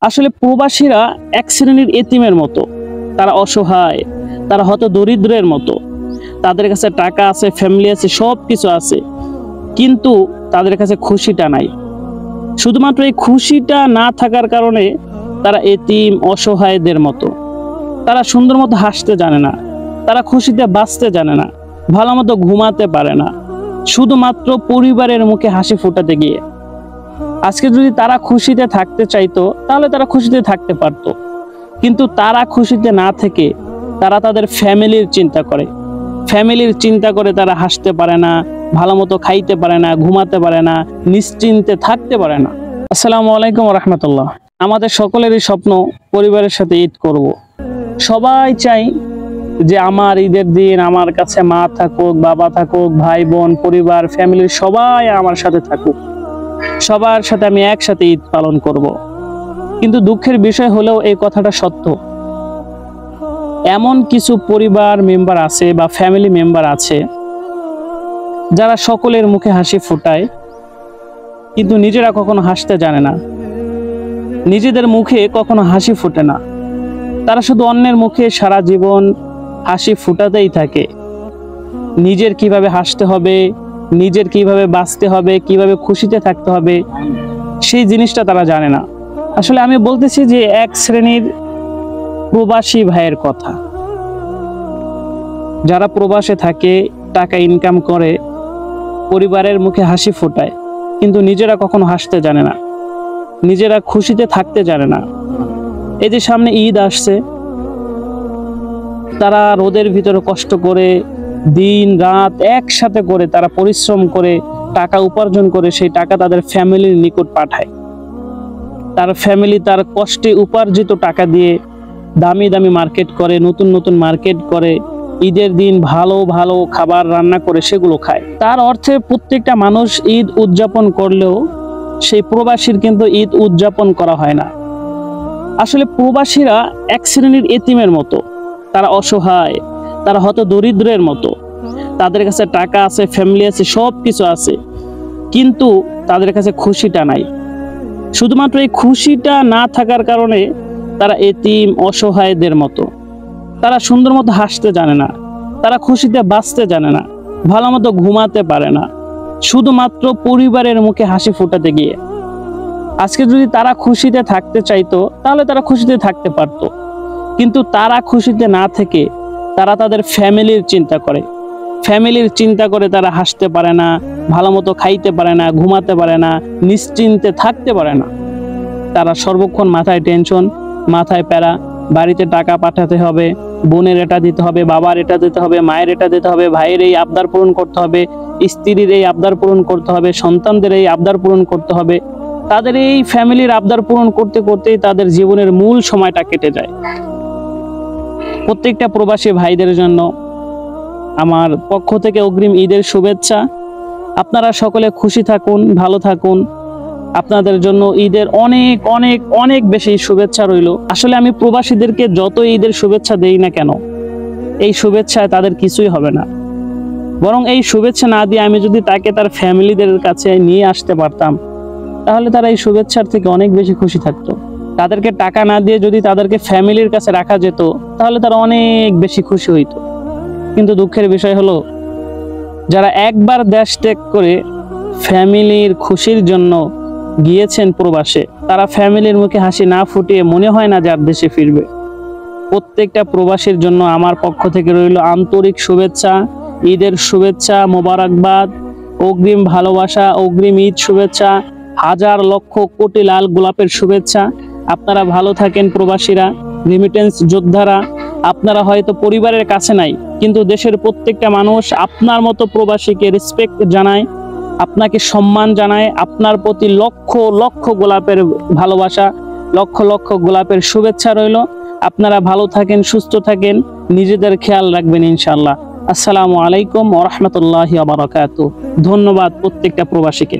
আসলে প্রবাসীরা এক শ্রেণীর এতিমের মতো। তারা অসহায়, তারা হয়তো দরিদ্রের মতো। তাদের কাছে টাকা আছে, ফ্যামিলি আছে, সব কিছু আছে, কিন্তু তাদের কাছে খুশিটা নাই। শুধুমাত্র এই খুশিটা না থাকার কারণে তারা এতিম অসহায়দের মতো। তারা সুন্দর মতো হাসতে জানে না, তারা খুশিতে বাঁচতে জানে না, ভালো মতো ঘুমাতে পারে না, শুধুমাত্র পরিবারের মুখে হাসি ফোটাতে গিয়ে। আজকে যদি তারা খুশিতে থাকতে চাইতো তাহলে তারা খুশিতে থাকতে পারতো, কিন্তু তারা খুশিতে না থেকে তারা তাদের ফ্যামিলির চিন্তা করে। ফ্যামিলির চিন্তা করে তারা হাসতে পারে না, ভালো মতো খাইতে পারে না, ঘুমাতে পারে না, নিশ্চিন্তে থাকতে পারে না। আসসালামু আলাইকুম ওয়া রাহমাতুল্লাহ। আমাদের সকলেরই স্বপ্ন পরিবারের সাথে ঈদ করব। সবাই চাই যে আমার ঈদের দিন আমার কাছে মা থাকুক, বাবা থাকুক, ভাই বোন, পরিবার, ফ্যামিলির সবাই আমার সাথে থাকুক, সবার সাথে আমি একসাথে ঈদ পালন করব। কিন্তু দুঃখের বিষয় হলেও এই কথাটা সত্য। এমন কিছু পরিবার মেম্বার আছে বা ফ্যামিলি মেম্বার আছে যারা সকলের মুখে হাসি ফোটায়, কিন্তু নিজেরা কখনো হাসতে জানে না, নিজেদের মুখে কখনো হাসি ফোটে না। তারা শুধু অন্যের মুখে সারা জীবন হাসি ফোটাতেই থাকে। নিজের কিভাবে হাসতে হবে, নিজের কিভাবে বাঁচতে হবে, কিভাবে খুশিতে থাকতে হবে, সেই জিনিসটা তারা জানে না। আসলে আমি বলতেছি যে এক শ্রেণীর প্রবাসী ভাইয়ের কথা, যারা প্রবাসে থাকে, টাকা ইনকাম করে, পরিবারের মুখে হাসি ফোটায়, কিন্তু নিজেরা কখনো হাসতে জানে না, নিজেরা খুশিতে থাকতে জানে না। এই যে সামনে ঈদ আসছে, তারা রোদের ভিতরে কষ্ট করে দিন রাত একসাথে করে তারা পরিশ্রম করে টাকা উপার্জন করে সেই টাকা তাদের ফ্যামিলির নিকট পাঠায়। তার ফ্যামিলি তার কষ্টে উপার্জিত টাকা দিয়ে দামি দামি মার্কেট করে, নতুন নতুন মার্কেট করে, ঈদের দিন ভালো ভালো খাবার রান্না করে সেগুলো খায়। তার অর্থে প্রত্যেকটা মানুষ ঈদ উদযাপন করলেও সেই প্রবাসীর কিন্তু ঈদ উদযাপন করা হয় না। আসলে প্রবাসীরা এক শ্রেণীর এতিমের মতো। তারা অসহায়, তারা হয়তো দরিদ্রের মতো। তাদের কাছে টাকা আছে, ফ্যামিলি আছে, সব কিছু আছে, কিন্তু তাদের কাছে খুশিটা নাই। শুধুমাত্র এই খুশিটা না থাকার কারণে তারা এতিম অসহায়দের মতো। তারা সুন্দর মতো হাসতে জানে না, তারা খুশিতে বাঁচতে জানে না, ভালো মতো ঘুমাতে পারে না, শুধুমাত্র পরিবারের মুখে হাসি ফোটাতে গিয়ে। আজকে যদি তারা খুশিতে থাকতে চাইতো তাহলে তারা খুশিতে থাকতে পারতো, কিন্তু তারা খুশিতে না থেকে তারা তাদের ফ্যামিলির চিন্তা করে। ফ্যামিলির চিন্তা করে তারা হাসতে পারে না, ভালো মতো খাইতে পারে না, ঘুমাতে পারে না, নিশ্চিন্তে থাকতে পারে না। তারা সর্বক্ষণ মাথায় টেনশন, মাথায় প্যারা। বাড়িতে টাকা পাঠাতে হবে, বোনের এটা দিতে হবে, বাবার এটা দিতে হবে, মায়ের এটা দিতে হবে, ভাইয়ের এই আবদার পূরণ করতে হবে, স্ত্রীর এই আবদার পূরণ করতে হবে, সন্তানদের এই আবদার পূরণ করতে হবে। তাদের এই ফ্যামিলির আবদার পূরণ করতে করতেই তাদের জীবনের মূল সময়টা কেটে যায়। প্রত্যেকটা প্রবাসী ভাইদের জন্য আমার পক্ষ থেকে অগ্রিম ঈদের শুভেচ্ছা। আপনারা সকলে খুশি থাকুন, ভালো থাকুন। আপনাদের জন্য ঈদের অনেক অনেক অনেক বেশি শুভেচ্ছা রইল। আসলে আমি প্রবাসীদেরকে যত ঈদের শুভেচ্ছা দেই না কেন, এই শুভেচ্ছায় তাদের কিছুই হবে না। বরং এই শুভেচ্ছা না দিয়ে আমি যদি তাকে তার ফ্যামিলিদের কাছে নিয়ে আসতে পারতাম, তাহলে তারা এই শুভেচ্ছার থেকে অনেক বেশি খুশি থাকতো। তাদেরকে টাকা না দিয়ে যদি তাদেরকে ফ্যামিলির কাছে রাখা যেত, তাহলে তারা অনেক বেশি খুশি হইতো। কিন্তু দুঃখের বিষয় হলো, যারা একবার দেশ ত্যাগ করে ফ্যামিলির খুশির জন্য গিয়েছেন প্রবাসে, তারা ফ্যামিলির মুখে হাসি না ফুটিয়ে মনে হয় না যে আর দেশে ফিরবে। প্রত্যেকটা প্রবাসীর জন্য আমার পক্ষ থেকে রইল আন্তরিক শুভেচ্ছা, ঈদের শুভেচ্ছা, মোবারকবাদ, অগ্রিম ভালোবাসা, অগ্রিম ঈদ শুভেচ্ছা, হাজার লক্ষ কোটি লাল গোলাপের শুভেচ্ছা। আপনারা ভালো থাকেন প্রবাসীরা, রেমিটেন্স যোদ্ধারা। আপনারা হয়তো পরিবারের কাছে নাই, কিন্তু দেশের প্রত্যেকটা মানুষ আপনার মতো প্রবাসীকে রেসপেক্ট জানায়, আপনাকে সম্মান জানায়। আপনার প্রতি লক্ষ লক্ষ গোলাপের ভালোবাসা, লক্ষ লক্ষ গোলাপের শুভেচ্ছা রইল। আপনারা ভালো থাকেন, সুস্থ থাকেন, নিজেদের খেয়াল রাখবেন ইনশাআল্লাহ। আসসালামু আলাইকুম ওয়া রাহমাতুল্লাহি ওয়া বারাকাতুহু। ধন্যবাদ প্রত্যেকটা প্রবাসীকে।